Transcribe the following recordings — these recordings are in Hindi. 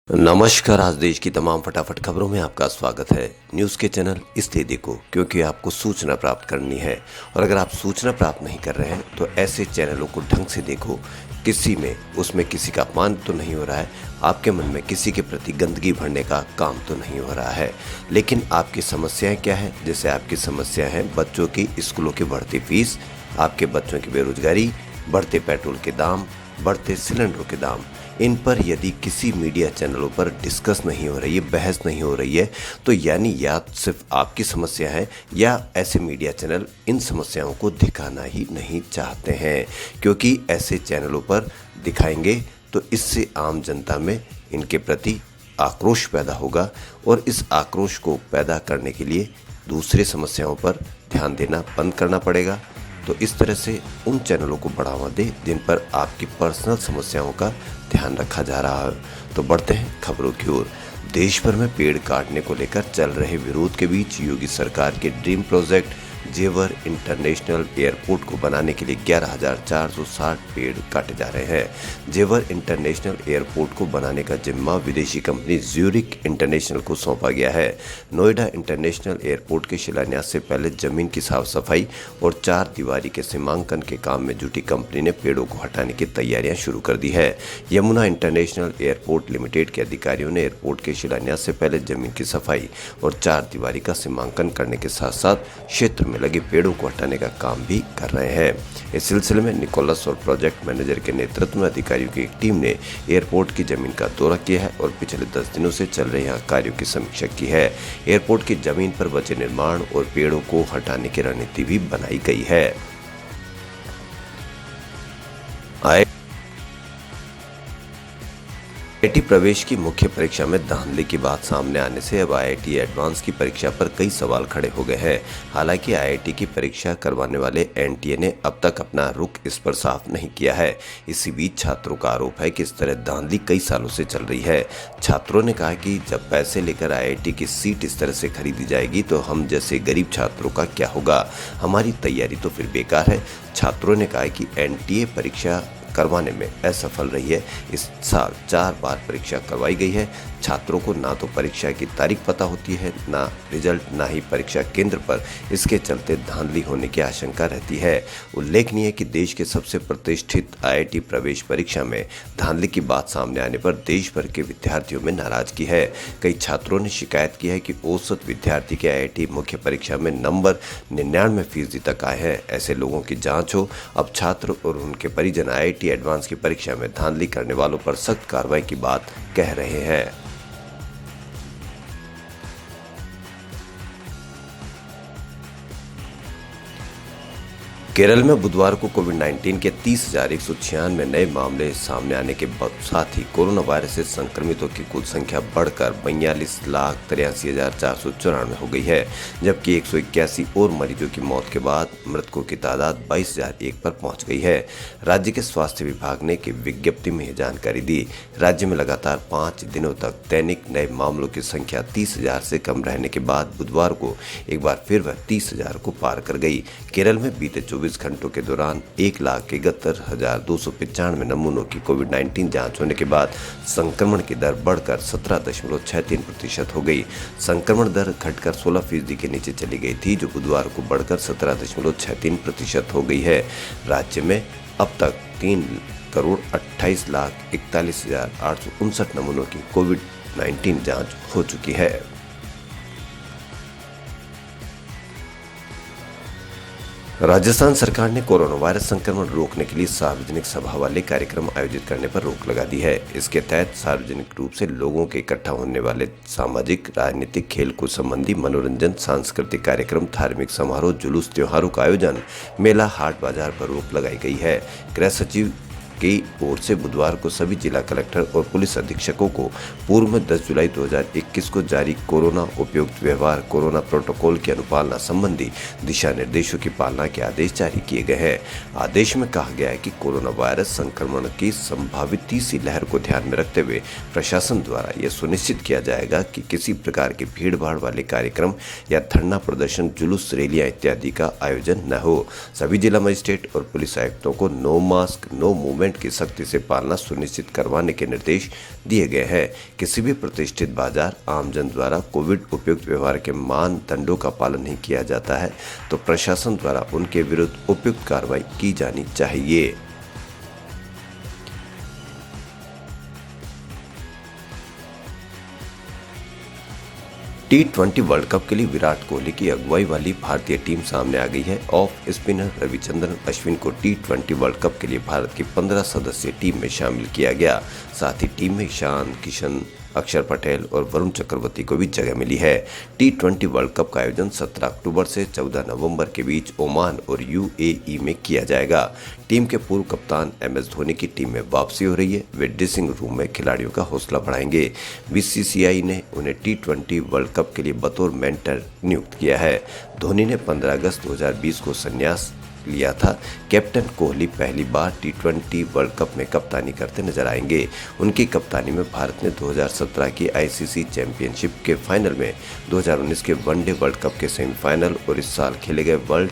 नमस्कार। आज देश की तमाम फटाफट खबरों में आपका स्वागत है। न्यूज़ के चैनल इसलिए देखो क्योंकि आपको सूचना प्राप्त करनी है, और अगर आप सूचना प्राप्त नहीं कर रहे हैं तो ऐसे चैनलों को ढंग से देखो। उसमें किसी का अपमान तो नहीं हो रहा है, आपके मन में किसी के प्रति गंदगी भरने का काम तो नहीं हो रहा है। लेकिन आपकी समस्याएं क्या है? जैसे आपकी समस्या है बच्चों की स्कूलों की बढ़ती फीस, आपके बच्चों की बेरोजगारी, बढ़ते पेट्रोल के दाम, बढ़ते सिलेंडरों के दाम। इन पर यदि किसी मीडिया चैनलों पर डिस्कस नहीं हो रही है, बहस नहीं हो रही है, तो यानी या सिर्फ आपकी समस्या है या ऐसे मीडिया चैनल इन समस्याओं को दिखाना ही नहीं चाहते हैं। क्योंकि ऐसे चैनलों पर दिखाएंगे तो इससे आम जनता में इनके प्रति आक्रोश पैदा होगा, और इस आक्रोश को पैदा करने के लिए दूसरे समस्याओं पर ध्यान देना बंद करना पड़ेगा। तो इस तरह से उन चैनलों को बढ़ावा दे जिन पर आपकी पर्सनल समस्याओं का ध्यान रखा जा रहा है। तो बढ़ते हैं खबरों की ओर। देश भर में पेड़ काटने को लेकर चल रहे विरोध के बीच योगी सरकार के ड्रीम प्रोजेक्ट जेवर इंटरनेशनल एयरपोर्ट को बनाने के लिए 11,460 पेड़ काटे जा रहे हैं। जेवर इंटरनेशनल एयरपोर्ट को बनाने का जिम्मा विदेशी कंपनी ज्यूरिक इंटरनेशनल को सौंपा गया है। नोएडा इंटरनेशनल एयरपोर्ट के शिलान्यास से पहले जमीन की साफ सफाई और चार दीवारी के सीमांकन के काम में जुटी कंपनी ने पेड़ों को हटाने की तैयारियां शुरू कर दी है। यमुना इंटरनेशनल एयरपोर्ट लिमिटेड के अधिकारियों ने एयरपोर्ट के शिलान्यास से पहले जमीन की सफाई और चार दीवारी का सीमांकन करने के साथ साथ क्षेत्र में लगे पेड़ों को हटाने का काम भी कर रहे हैं। इस सिलसिले में निकोलस और प्रोजेक्ट मैनेजर के नेतृत्व में अधिकारियों की एक टीम ने एयरपोर्ट की जमीन का दौरा किया है और पिछले 10 दिनों से चल रहे यहाँ कार्यों की समीक्षा की है। एयरपोर्ट की जमीन पर बचे निर्माण और पेड़ों को हटाने की रणनीति भी बनाई गई है। आईआईटी प्रवेश की मुख्य परीक्षा में धांधली की बात सामने आने से अब आईआईटी एडवांस की परीक्षा पर कई सवाल खड़े हो गए हैं। हालांकि आईआईटी की परीक्षा करवाने वाले एनटीए ने अब तक अपना रुख इस पर साफ नहीं किया है। इसी बीच छात्रों का आरोप है कि इस तरह धांधली कई सालों से चल रही है। छात्रों ने कहा कि जब पैसे लेकर आईआईटी की सीट इस तरह से खरीदी जाएगी तो हम जैसे गरीब छात्रों का क्या होगा? हमारी तैयारी तो फिर बेकार है। छात्रों ने कहा कि एनटीए परीक्षा करवाने में असफल रही है। इस साल 4 बार परीक्षा करवाई गई है। छात्रों को ना तो परीक्षा की तारीख पता होती है, ना रिजल्ट, ना ही परीक्षा केंद्र पर। इसके चलते धांधली होने की आशंका रहती है। उल्लेखनीय है कि देश के सबसे प्रतिष्ठित आईआईटी प्रवेश परीक्षा में धांधली की बात सामने आने पर देश भर के विद्यार्थियों में नाराजगी है। कई छात्रों ने शिकायत की है कि औसत विद्यार्थी के आईआईटी मुख्य परीक्षा में नंबर 99% तक आए हैं। ऐसे लोगों की जांच हो। अब छात्र और उनके परिजन आईआईटी एडवांस की परीक्षा में धांधली करने वालों पर सख्त कार्रवाई की बात कह रहे हैं। केरल में बुधवार को कोविड-19 के 30,196 नए मामले सामने आने के साथ ही कोरोना वायरस से संक्रमितों की कुल संख्या बढ़कर 42,83,494 हो गई है, जबकि 181 और मरीजों की मौत के बाद मृतकों की तादाद 22,001 पर पहुंच गई है। राज्य के स्वास्थ्य विभाग ने की विज्ञप्ति में यह जानकारी दी। राज्य में लगातार 5 दिनों तक दैनिक नए मामलों की संख्या 30,000 से कम रहने के बाद बुधवार को एक बार फिर वह 30,000 को पार कर गई। केरल में बीते 24 घंटों के दौरान 1,71,295 नमूनों की कोविड-19 जांच होने के बाद संक्रमण की दर बढ़कर 17.63% हो गई। संक्रमण दर घटकर 16% के नीचे चली गई थी, जो बुधवार को बढ़कर 17.63% हो गई है। राज्य में अब तक 3,28,41,859 नमूनों की कोविड-19 जांच हो चुकी है। राजस्थान सरकार ने कोरोना वायरस संक्रमण रोकने के लिए सार्वजनिक सभा वाले कार्यक्रम आयोजित करने पर रोक लगा दी है। इसके तहत सार्वजनिक रूप से लोगों के इकट्ठा होने वाले सामाजिक, राजनीतिक, खेलकूद संबंधी मनोरंजन, सांस्कृतिक कार्यक्रम, धार्मिक समारोह, जुलूस, त्योहारों का आयोजन, मेला, हाट बाजार पर रोक लगाई गई है। गृह सचिव की ओर से बुधवार को सभी जिला कलेक्टर और पुलिस अधीक्षकों को पूर्व में 10 जुलाई 2021 को जारी कोरोना उपयुक्त व्यवहार, कोरोना प्रोटोकॉल की अनुपालना संबंधी दिशा निर्देशों की पालना के आदेश जारी किए गए हैं। आदेश में कहा गया है कि कोरोना वायरस संक्रमण की संभावित तीसरी लहर को ध्यान में रखते हुए प्रशासन द्वारा यह सुनिश्चित किया जाएगा कि किसी प्रकार के भीड़ भाड़ वाले कार्यक्रम या धरना प्रदर्शन, जुलूस, रैलियां इत्यादि का आयोजन न हो। सभी जिला मजिस्ट्रेट और पुलिस आयुक्तों को नो मास्क, नो मूवमेंट रेगुलमेंट की सख्ती से पालना सुनिश्चित करवाने के निर्देश दिए गए हैं। किसी भी प्रतिष्ठित बाजार आमजन द्वारा कोविड उपयुक्त व्यवहार के मानदंडों का पालन नहीं किया जाता है तो प्रशासन द्वारा उनके विरुद्ध उपयुक्त कार्रवाई की जानी चाहिए। T20 वर्ल्ड कप के लिए विराट कोहली की अगुवाई वाली भारतीय टीम सामने आ गई है। ऑफ स्पिनर रविचंद्रन अश्विन को T20 वर्ल्ड कप के लिए भारत की 15 सदस्यीय टीम में शामिल किया गया। साथ ही टीम में ईशान किशन, अक्षर पटेल और वरुण चक्रवर्ती को भी जगह मिली है। T20 वर्ल्ड कप का आयोजन 17 अक्टूबर से 14 नवंबर के बीच ओमान और UAE में किया जाएगा। टीम के पूर्व कप्तान MS धोनी की टीम में वापसी हो रही है। वे ड्रेसिंग रूम में खिलाड़ियों का हौसला बढ़ाएंगे। BCCI ने उन्हें T20 वर्ल्ड कप के लिए बतौर मेंटर नियुक्त किया है। धोनी ने 15 अगस्त 2020 को संन्यास लिया था। कैप्टन कोहली पहली बार T20 वर्ल्ड कप में कप्तानी करते नजर आएंगे। उनकी कप्तानी में भारत ने 2017 की ICC चैंपियनशिप के फाइनल में, 2019 के वनडे वर्ल्ड कप के सेमीफाइनल और इस साल खेले गए वर्ल्ड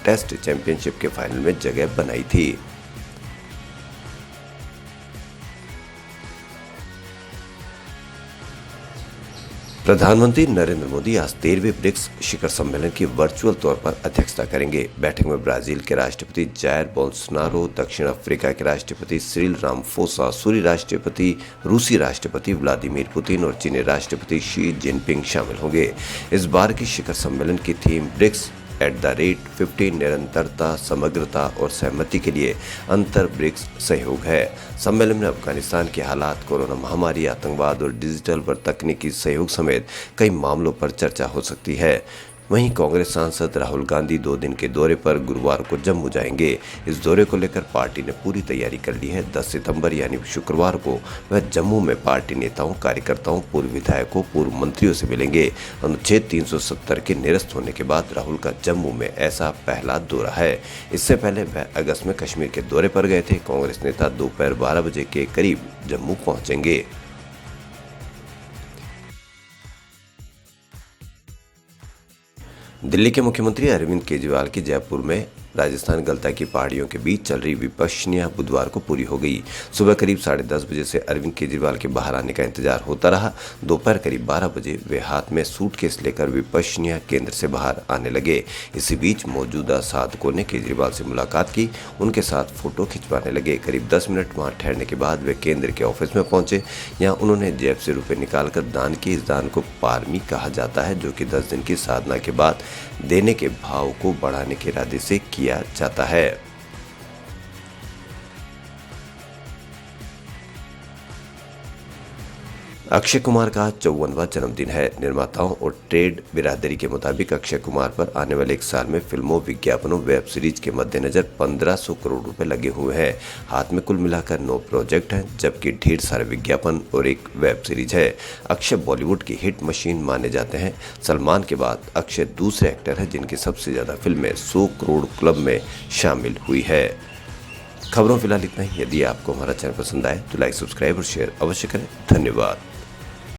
टेस्ट चैंपियनशिप के फाइनल में जगह बनाई थी। प्रधानमंत्री नरेंद्र मोदी आज 13वें ब्रिक्स शिखर सम्मेलन की वर्चुअल तौर पर अध्यक्षता करेंगे। बैठक में ब्राजील के राष्ट्रपति जायर बोल्सोनारो, दक्षिण अफ्रीका के राष्ट्रपति सिरिल रामाफोसा, रूसी राष्ट्रपति व्लादिमीर पुतिन और चीनी राष्ट्रपति शी जिनपिंग शामिल होंगे। इस बार की शिखर सम्मेलन की थीम ब्रिक्स @50 निरंतरता, समग्रता और सहमति के लिए अंतर ब्रिक्स सहयोग है। सम्मेलन में अफगानिस्तान के हालात, कोरोना महामारी, आतंकवाद और डिजिटल व तकनीकी सहयोग समेत कई मामलों पर चर्चा हो सकती है। वहीं कांग्रेस सांसद राहुल गांधी 2 दिन के दौरे पर गुरुवार को जम्मू जाएंगे। इस दौरे को लेकर पार्टी ने पूरी तैयारी कर ली है। 10 सितंबर यानी शुक्रवार को वह जम्मू में पार्टी नेताओं, कार्यकर्ताओं, पूर्व विधायकों, पूर्व मंत्रियों से मिलेंगे। अनुच्छेद 370 के निरस्त होने के बाद राहुल का जम्मू में ऐसा पहला दौरा है। इससे पहले वह अगस्त में कश्मीर के दौरे पर गए थे। कांग्रेस नेता दोपहर 12 बजे के करीब जम्मू पहुंचेंगे। दिल्ली के मुख्यमंत्री अरविंद केजरीवाल की जयपुर में राजस्थान गलता की पहाड़ियों के बीच चल रही विपश्यनिया बुधवार को पूरी हो गई। सुबह करीब 10:30 बजे से अरविंद केजरीवाल के बाहर आने का इंतजार होता रहा। दोपहर करीब 12 बजे वे हाथ में सूटकेस लेकर विपश्यनिया केंद्र से बाहर आने लगे। इसी बीच मौजूदा साधकों ने केजरीवाल से मुलाकात की, उनके साथ फोटो खिंचवाने लगे। करीब 10 मिनट वहां ठहरने के बाद वे केंद्र के ऑफिस में पहुंचे। यहाँ उन्होंने जेब से रुपये निकालकर दान किए। इस दान को पारमी कहा जाता है, जो कि 10 दिन की साधना के बाद देने के भाव को बढ़ाने के इरादे से किया जाता है। अक्षय कुमार का 54वां जन्मदिन है। निर्माताओं और ट्रेड बिरादरी के मुताबिक अक्षय कुमार पर आने वाले 1 साल में फिल्मों, विज्ञापनों, वेब सीरीज के मद्देनजर 1500 करोड़ रुपए लगे हुए हैं। हाथ में कुल मिलाकर 9 प्रोजेक्ट हैं, जबकि ढेर सारे विज्ञापन और एक वेब सीरीज है। अक्षय बॉलीवुड की हिट मशीन माने जाते हैं। सलमान के बाद अक्षय दूसरे एक्टर हैं जिनकी सबसे ज्यादा फिल्में 100 करोड़ क्लब में शामिल हुई है। खबरों फिलहाल इतना ही। यदि आपको हमारा चैनल पसंद आए तो लाइक, सब्सक्राइब और शेयर अवश्य करें। धन्यवाद।